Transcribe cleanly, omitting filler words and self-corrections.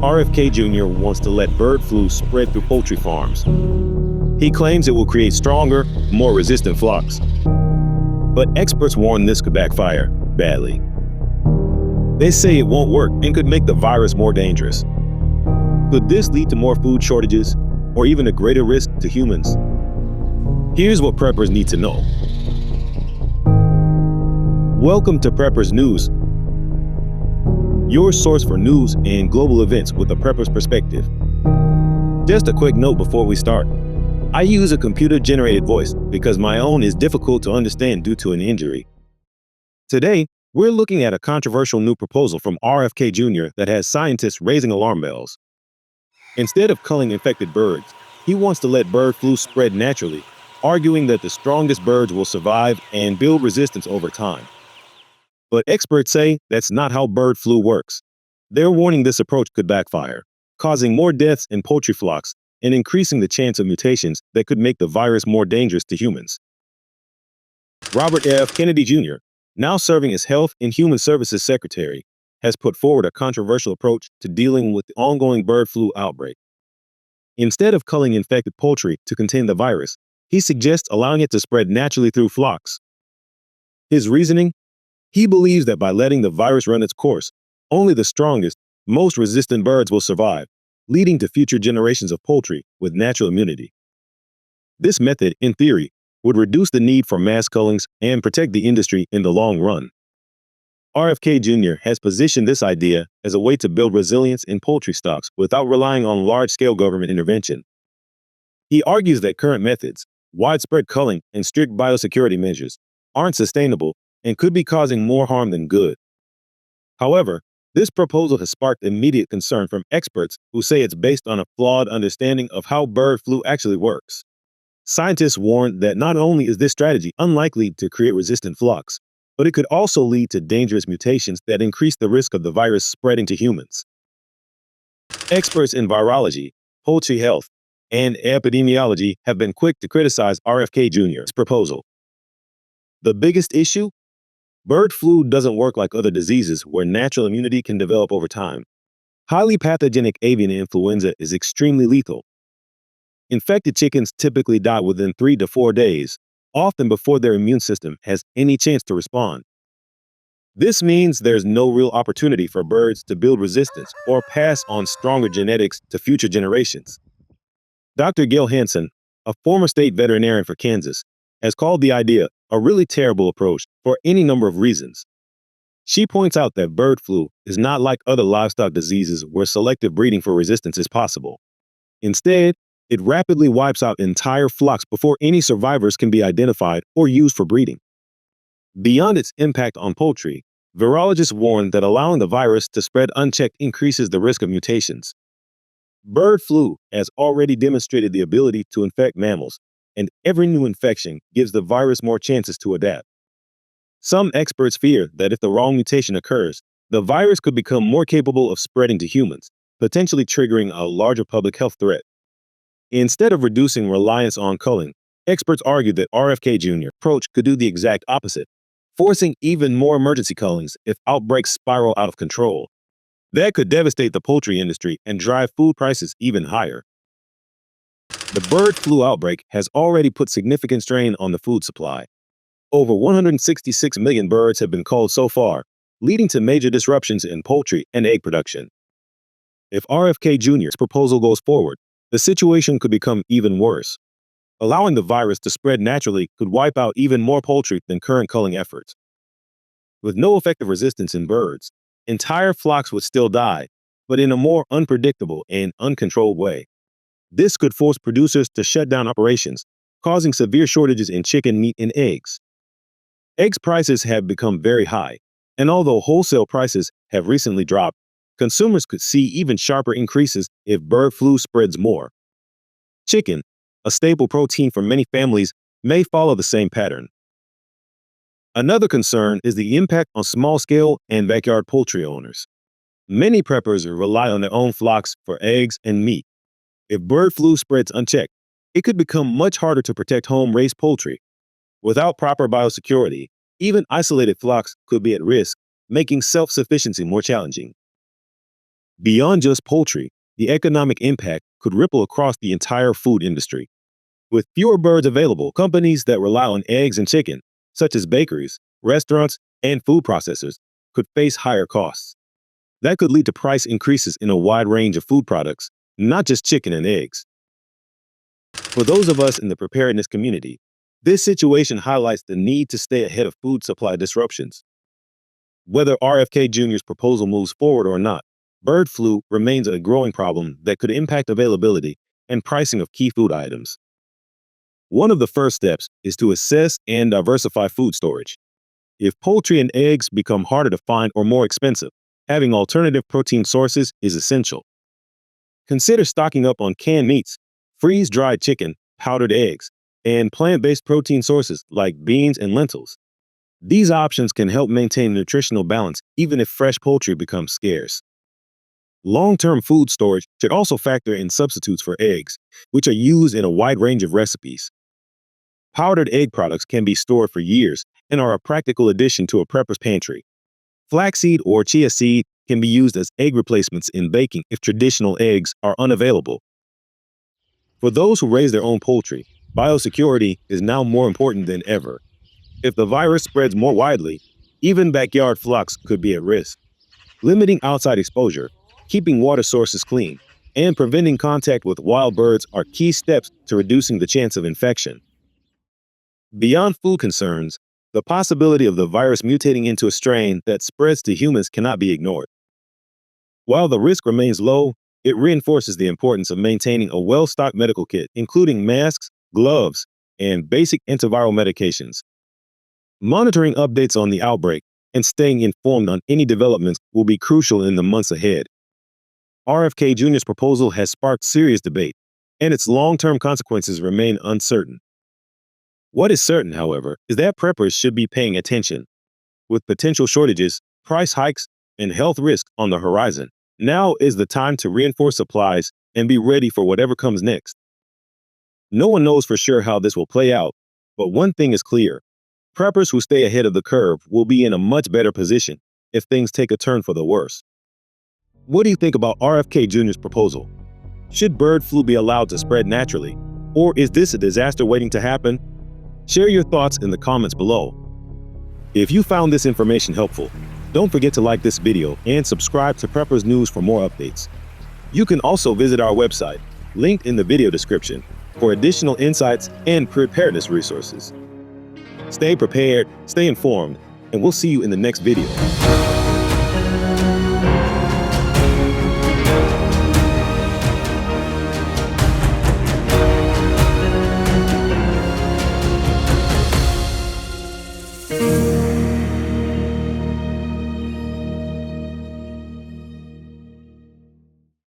RFK Jr. wants to let bird flu spread through poultry farms. He claims it will create stronger, more resistant flocks. But experts warn this could backfire badly. They say it won't work and could make the virus more dangerous. Could this lead to more food shortages or even a greater risk to humans? Here's what preppers need to know. Welcome to Preppers News, your source for news and global events with a prepper's perspective. Just a quick note before we start. I use a computer-generated voice because my own is difficult to understand due to an injury. Today, we're looking at a controversial new proposal from RFK Jr. that has scientists raising alarm bells. Instead of culling infected birds, he wants to let bird flu spread naturally, arguing that the strongest birds will survive and build resistance over time. But experts say that's not how bird flu works. They're warning this approach could backfire, causing more deaths in poultry flocks and increasing the chance of mutations that could make the virus more dangerous to humans. Robert F. Kennedy Jr., now serving as Health and Human Services Secretary, has put forward a controversial approach to dealing with the ongoing bird flu outbreak. Instead of culling infected poultry to contain the virus, he suggests allowing it to spread naturally through flocks. His reasoning? He believes that by letting the virus run its course, only the strongest, most resistant birds will survive, leading to future generations of poultry with natural immunity. This method, in theory, would reduce the need for mass cullings and protect the industry in the long run. RFK Jr. has positioned this idea as a way to build resilience in poultry stocks without relying on large-scale government intervention. He argues that current methods, widespread culling and strict biosecurity measures, aren't sustainable and could be causing more harm than good. However, this proposal has sparked immediate concern from experts who say it's based on a flawed understanding of how bird flu actually works. Scientists warn that not only is this strategy unlikely to create resistant flocks, but it could also lead to dangerous mutations that increase the risk of the virus spreading to humans. Experts in virology, poultry health, and epidemiology have been quick to criticize RFK Jr.'s proposal. The biggest issue? Bird flu doesn't work like other diseases where natural immunity can develop over time. Highly pathogenic avian influenza is extremely lethal. Infected chickens typically die within 3 to 4 days, often before their immune system has any chance to respond. This means there's no real opportunity for birds to build resistance or pass on stronger genetics to future generations. Dr. Gail Hansen, a former state veterinarian for Kansas, has called the idea a really terrible approach for any number of reasons. She points out that bird flu is not like other livestock diseases where selective breeding for resistance is possible. Instead, it rapidly wipes out entire flocks before any survivors can be identified or used for breeding. Beyond its impact on poultry, virologists warn that allowing the virus to spread unchecked increases the risk of mutations. Bird flu has already demonstrated the ability to infect mammals, and every new infection gives the virus more chances to adapt. Some experts fear that if the wrong mutation occurs, the virus could become more capable of spreading to humans, potentially triggering a larger public health threat. Instead of reducing reliance on culling, experts argue that RFK Jr.'s approach could do the exact opposite, forcing even more emergency cullings if outbreaks spiral out of control. That could devastate the poultry industry and drive food prices even higher. The bird flu outbreak has already put significant strain on the food supply. Over 166 million birds have been culled so far, leading to major disruptions in poultry and egg production. If RFK Jr.'s proposal goes forward, the situation could become even worse. Allowing the virus to spread naturally could wipe out even more poultry than current culling efforts. With no effective resistance in birds, entire flocks would still die, but in a more unpredictable and uncontrolled way. This could force producers to shut down operations, causing severe shortages in chicken meat and eggs. Eggs prices have become very high, and although wholesale prices have recently dropped, consumers could see even sharper increases if bird flu spreads more. Chicken, a staple protein for many families, may follow the same pattern. Another concern is the impact on small-scale and backyard poultry owners. Many preppers rely on their own flocks for eggs and meat. If bird flu spreads unchecked, it could become much harder to protect home-raised poultry. Without proper biosecurity, even isolated flocks could be at risk, making self-sufficiency more challenging. Beyond just poultry, the economic impact could ripple across the entire food industry. With fewer birds available, companies that rely on eggs and chicken, such as bakeries, restaurants, and food processors, could face higher costs. That could lead to price increases in a wide range of food products, not just chicken and eggs. For those of us in the preparedness community, this situation highlights the need to stay ahead of food supply disruptions. Whether RFK Jr.'s proposal moves forward or not, bird flu remains a growing problem that could impact availability and pricing of key food items. One of the first steps is to assess and diversify food storage. If poultry and eggs become harder to find or more expensive, having alternative protein sources is essential. Consider stocking up on canned meats, freeze-dried chicken, powdered eggs, and plant-based protein sources like beans and lentils. These options can help maintain nutritional balance even if fresh poultry becomes scarce. Long-term food storage should also factor in substitutes for eggs, which are used in a wide range of recipes. Powdered egg products can be stored for years and are a practical addition to a prepper's pantry. Flaxseed or chia seed can be used as egg replacements in baking if traditional eggs are unavailable. For those who raise their own poultry, biosecurity is now more important than ever. If the virus spreads more widely, even backyard flocks could be at risk. Limiting outside exposure, keeping water sources clean, and preventing contact with wild birds are key steps to reducing the chance of infection. Beyond food concerns, the possibility of the virus mutating into a strain that spreads to humans cannot be ignored. While the risk remains low, it reinforces the importance of maintaining a well-stocked medical kit, including masks, gloves, and basic antiviral medications. Monitoring updates on the outbreak and staying informed on any developments will be crucial in the months ahead. RFK Jr.'s proposal has sparked serious debate, and its long-term consequences remain uncertain. What is certain, however, is that preppers should be paying attention. With potential shortages, price hikes, and health risks on the horizon, now is the time to reinforce supplies and be ready for whatever comes next. No one knows for sure how this will play out, but one thing is clear. Preppers who stay ahead of the curve will be in a much better position if things take a turn for the worse. What do you think about RFK Jr.'s proposal? Should bird flu be allowed to spread naturally, or is this a disaster waiting to happen? Share your thoughts in the comments below. If you found this information helpful, don't forget to like this video and subscribe to Preppers News for more updates. You can also visit our website, linked in the video description, for additional insights and preparedness resources. Stay prepared, stay informed, and we'll see you in the next video.